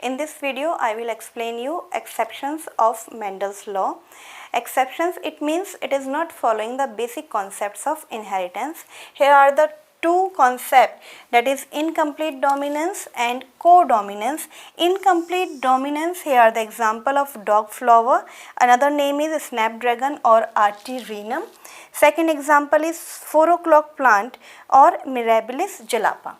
In this video, I will explain you exceptions of Mendel's law. Exceptions, it means it is not following the basic concepts of inheritance. Here are the two concepts, that is incomplete dominance and codominance. Incomplete dominance, here are the example of dog flower. Another name is snapdragon or Artirinum. Second example is 4 o'clock plant or Mirabilis jalapa.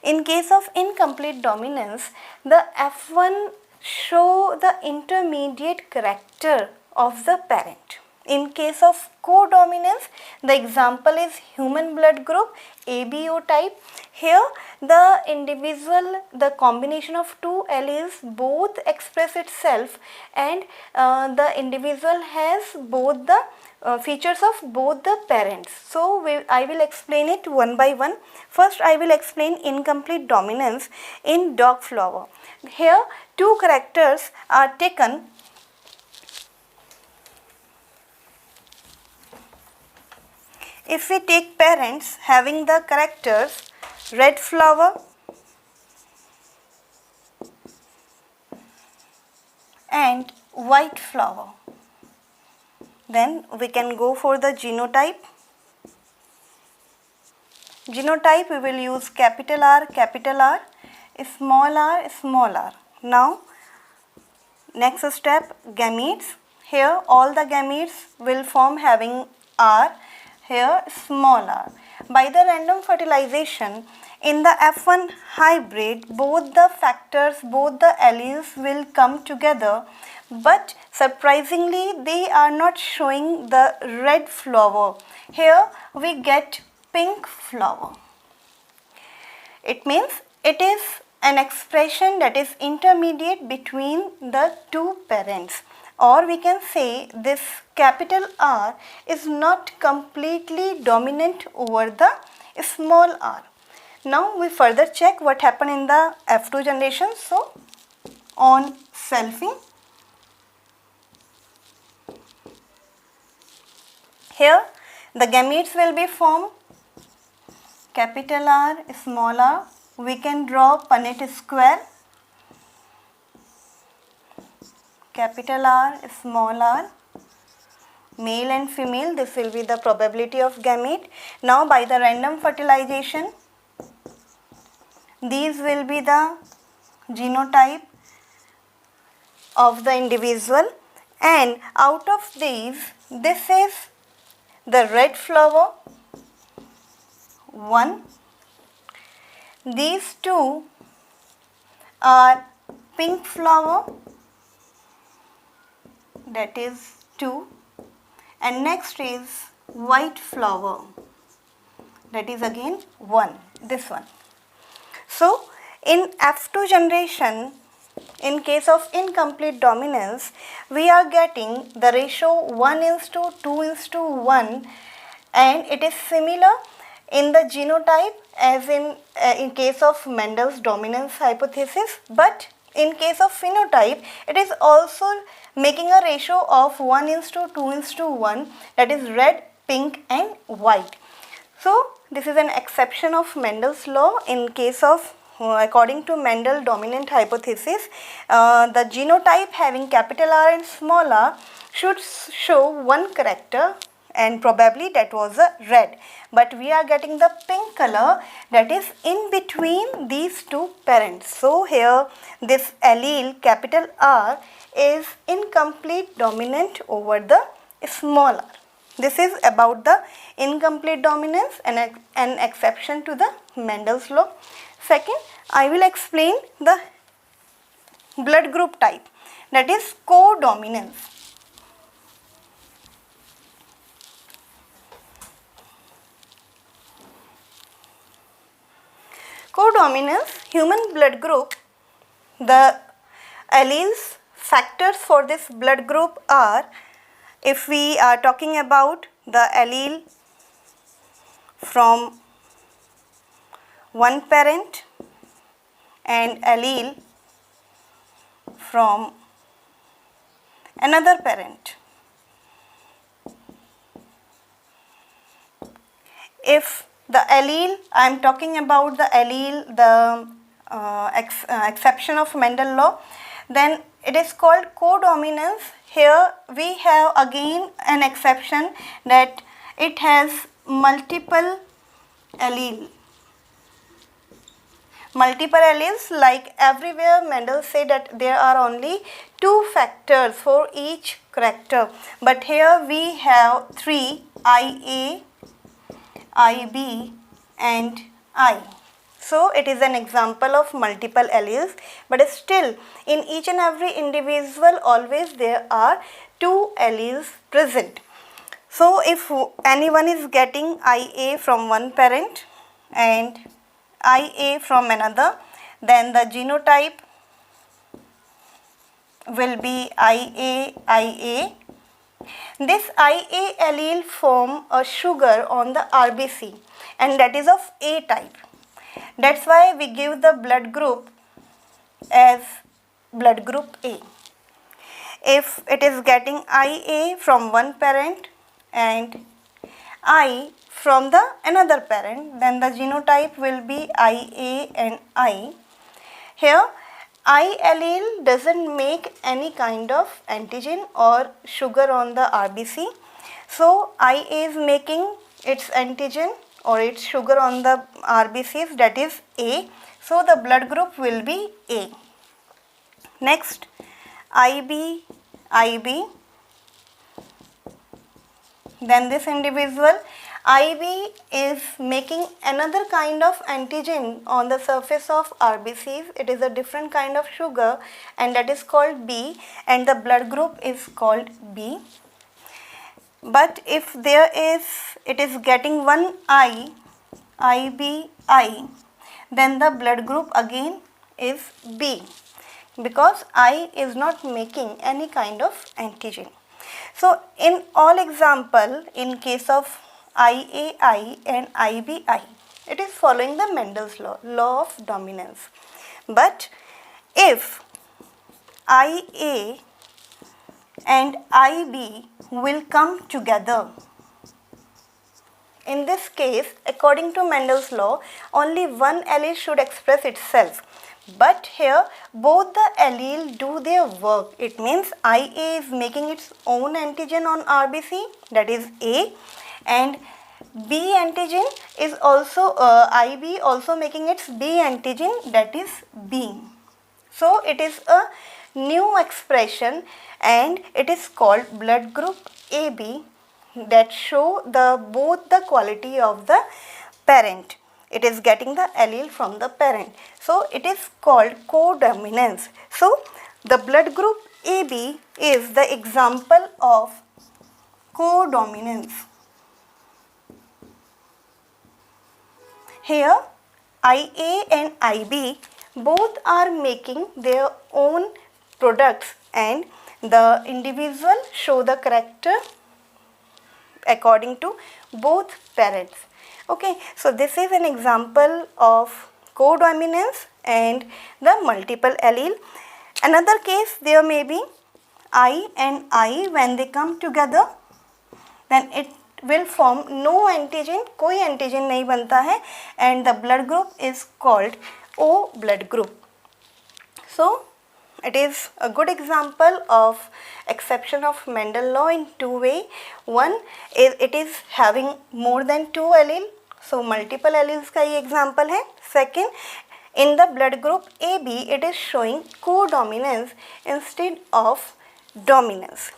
In case of incomplete dominance, the F1 show the intermediate character of the parent. In case of codominance, the example is human blood group ABO type. Here the combination of two alleles both express itself, and the individual has both the features of both the parents. So I will explain it one by one. First I will explain incomplete dominance in dog flower. Here two characters are taken. If we take parents having the characters red flower and white flower, then we can go for the genotype. Genotype we will use capital R, small r. Now next step, gametes. Here all the gametes will form having R, here small r. By the random fertilization in the F1 hybrid, both the factors, both the alleles will come together, but surprisingly they are not showing the red flower. Here we get pink flower. It means it is an expression that is intermediate between the two parents, or we can say this capital R is not completely dominant over the small r. Now we further check what happened in the F2 generation. So on selfing, here the gametes will be formed capital R, small r. We can draw Punnett square, capital R, small r, male and female. This will be the probability of gamete. Now by the random fertilization, these will be the genotype of the individual, and out of these, this is the red flower, one. These two are pink flower, that is 2, and next is white flower, that is again 1, this one. So in F2 generation, in case of incomplete dominance, we are getting the ratio 1:2:1, and it is similar in the genotype as in case of Mendel's dominance hypothesis, but in case of phenotype, it is also making a ratio of 1:2:1, that is red, pink and white. So this is an exception of Mendel's law. In case of according to Mendel dominant hypothesis, the genotype having capital R and small r should show one character, and probably that was a red, but we are getting the pink color, that is in between these two parents. So here this allele capital R is incomplete dominant over the small r. This is about the incomplete dominance and an exception to the Mendel's law. Second, I will explain the blood group type, that is codominance. Codominance, human blood group, the alleles factors for this blood group are, if we are talking about the allele from one parent and allele from another parent. If the allele, I am talking about the allele, the exception of Mendel law. Then it is called codominance. Here we have again an exception that it has multiple allele. Multiple alleles, like everywhere Mendel said that there are only 2 factors for each character, but here we have 3, IA, IB and I. So it is an example of multiple alleles, but still in each and every individual always there are 2 alleles present. So if anyone is getting IA from one parent and IA from another, then the genotype will be IA. This IA allele form a sugar on the RBC, and that is of A type. That's why we give the blood group as blood group A. If it is getting IA from one parent and I from the another parent, then the genotype will be IA and I. Here I allele doesn't make any kind of antigen or sugar on the RBC, so IA is making its antigen or its sugar on the RBCs, that is A, so the blood group will be A. Next, IB, then this individual IB is making another kind of antigen on the surface of RBCs. It is a different kind of sugar, and that is called B, and the blood group is called B. But if it is getting one I, IBI, then the blood group again is B, because I is not making any kind of antigen. So in all example, in case of IAI and IBI, it is following the Mendel's law of dominance. But if IA and IB will come together, in this case, according to Mendel's law, only one allele should express itself. But here both the allele do their work. It means IA is making its own antigen on RBC, that is A, and B antigen is also IB also making its B antigen, that is B. So it is a new expression and it is called blood group AB, that show both the quality of the parent. It is getting the allele from the parent. So it is called codominance. So the blood group AB is the example of codominance. Here IA and IB both are making their own products, and the individual show the character according to both parents. Okay, so this is an example of codominance and the multiple allele. Another case, there may be I and I, when they come together, then it will form no antigen, कोई antigen नहीं बनता है, and the blood group is called O blood group. So it is a good example of exception of Mendel law in two ways. One is it is having more than 2 allele, so multiple alleles का ये example है. Second, in the blood group AB, it is showing codominance instead of dominance.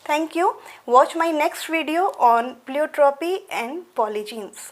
Thank you. Watch my next video on pleiotropy and polygenes.